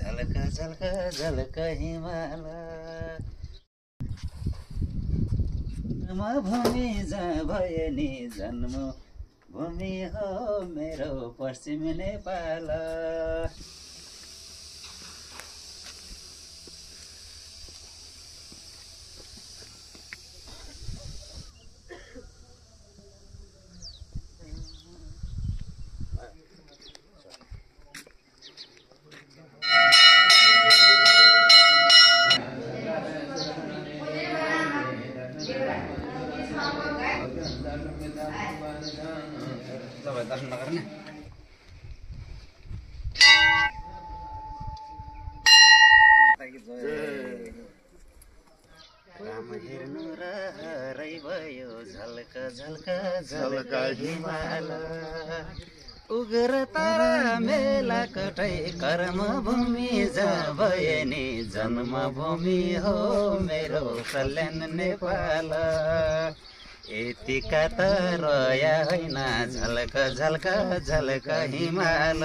झलक झलक झलक हिमाल भूमि जहाँ भए नि जन्म भूमि हो मेरो पश्चिम नेपाल दर्शन नगर्ने राम हेर्नु र हरै भयो झल्क झल्क झल्क हिमाल उग्र तारा मेला कठै कर्मभूमि जहाँ भए नि जन्मभूमि हो मेरो कल्याण नेपाल यतिका त रया होइन झल्क झल्क झल्क हिमाल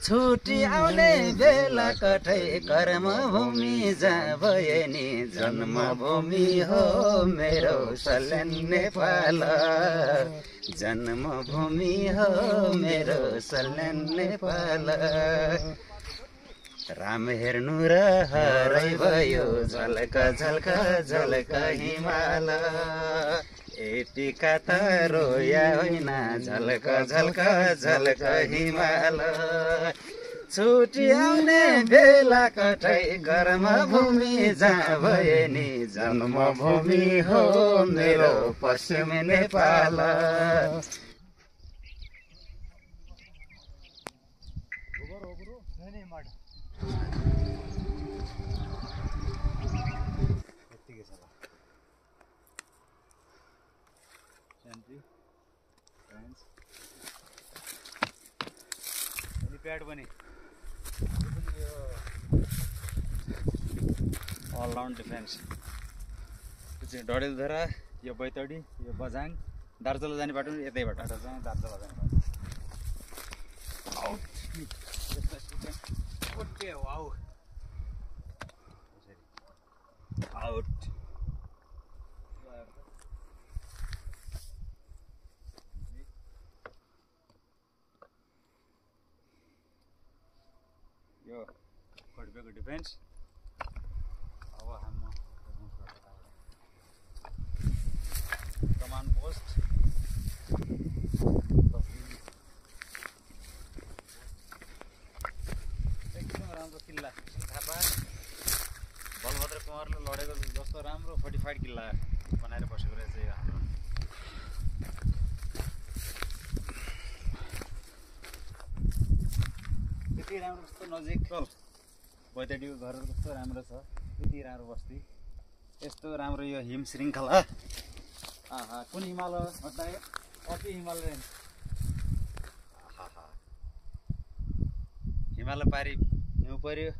छुट्टी आउने बेला कठै कर्मभूमि जहाँ भए नि जन्मभूमि हो मेरो कल्याण नेपाल जन्मभूमि हो मेरो कल्याण नेपाल राम हेर्नु र हरै भयो झल्क झल्क झल्क हिमाल यतिका त रोया होइन झल्क झल्क झल्क हिमाल छुट्टी आउने बेला कठै कर्मभूमि जहाँ भए नि जन्मभूमि हो मेरो पश्चिम नेपाल प्याड पनि अल राउन्ड डिफेन्स यो चाहिँ डडेलधुरा यो बैतडी यो बझाङ दार्चुला जाने बाटो यतैबाट दार्चुला जाने बाटो आउट यो कटिपेको डिफेन्स अब हाम्रो कमान्ड पोस्ट एकदम राम्रो किल्ला थापा बलभद्र कुँवरले लडेको जस्तो राम्रो फोर्टिफाइड किल्ला बनाएर बसेको रहेछ यो हाम्रो यति राम्रो कस्तो नजिक बैतडीको घर कस्तो राम्रो छ यति राम्रो बस्ती यस्तो राम्रो यो हिम श्रृङ्खला कुन हिमाल बताए कति हिमाल रेन्ज हिमाल पारी हिउँ पर्यो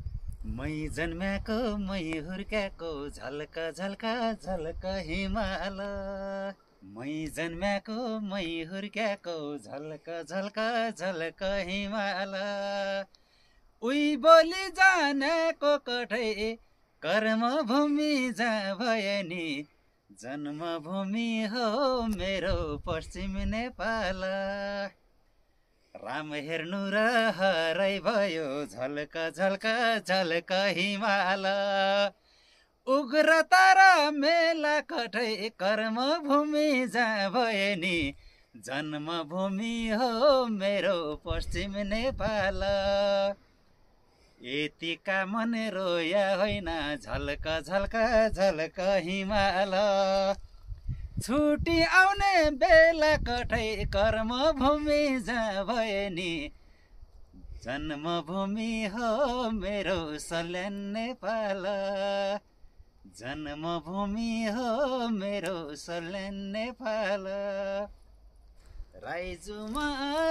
मै जन्म्याको मै हुर्क्याको झल्क झल्क झल्क हिमाल मै जन्म्याको मै हुर्क्याको झल्क झल्क झल्क हिमाल उही बोली जानेको कठै कर्मभूमि जहाँ भए नि जन्मभूमि हो मेरो पश्चिम नेपाल राम हेर्नु र हरै भयो झल्क झल्क झल्क हिमाल उग्र तारा मेला कठै कर्मभूमि जहाँ भए नि जन्मभूमि हो मेरो पश्चिम नेपाल यतिका मन रोया होइन झल्क झल्क झल्क हिमाल छुट्टी आउने बेला कठै कर्मभूमि जहाँ भए नि जन्मभूमि हो मेरो कल्याण नेपाल जन्मभूमि हो मेरो कल्याण नेपाल राइजुमा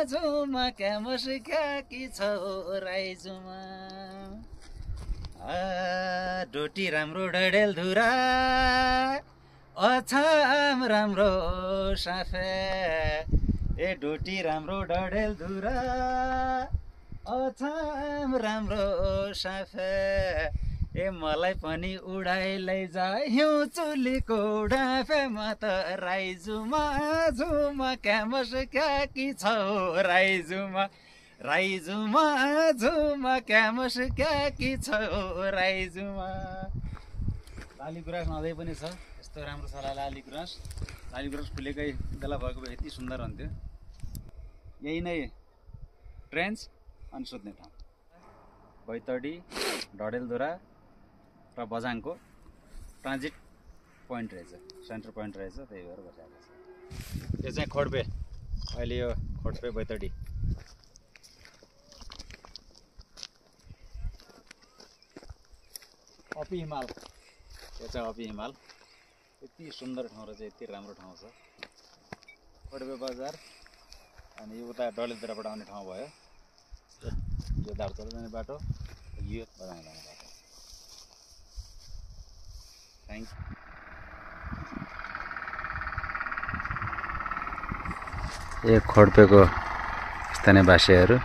झुमा क्यामस क्याकी छौ राइजुमा डोटी राम्रो डडेलधुरा अछाम राम्रो साफे ए डोटी राम्रो डडेलधुरा अछाम राम्रो साफा ए मलाई पनि उडाइ लैजा हिउँ चुलीको डाँफेमा त राइजुमा झुमा क्यामस क्या कि छ राइजुमा राइजुमा झुमा क्यामस क्या कि छ राइजुमा। लाली गुराँस नदै पनि छ, यस्तो राम्रो छ लाली गुराँस। लाली गुराँस फुलेकै बेला भएको भए यति सुन्दर हुन्थ्यो। यही नै ट्रेन्च अनि सुत्ने ठाउँ बैतडी डडेलधुरा र बझाङको ट्रान्जिट पोइन्ट रहेछ, सेन्टर पोइन्ट रहेछ, त्यही भएर बसेको छ। यो चाहिँ खोडपे, अहिले यो खोडपे बैतडी। अपी हिमाल, यो चाहिँ अपी हिमाल। यति सुन्दर ठाउँ रहेछ, यति राम्रो ठाउँ छ। खोडपे बजार अनि उता डडेलधुराबाट आउने ठाउँ भयो। यो दार्चुला जाने बाटो, यो बझाङ जाने बाटो। Thank you. यो खोडपेको स्थानीयवासीहरू।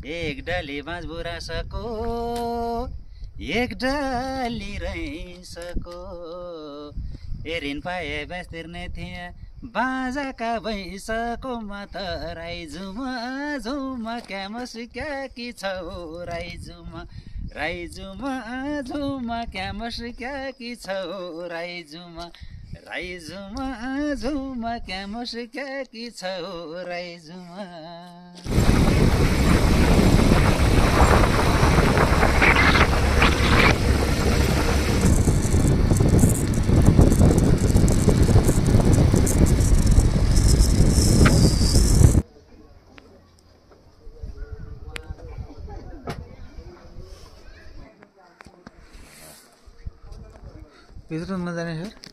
एक डाली बाँझ बुरासको एक डाली रैसको ए ऋण पाए ब्याज तिर्ने थिएँ बाजाका भैँसको मात राइजुमा झुमा क्यामस क्या कि छ राइजुमा राइजुमा झुमा क्यामस क्या कि छ राइजुमा राइजुमा झुमा क्यामस क्या कि छ राइजुमा। भित्र नजाने सर।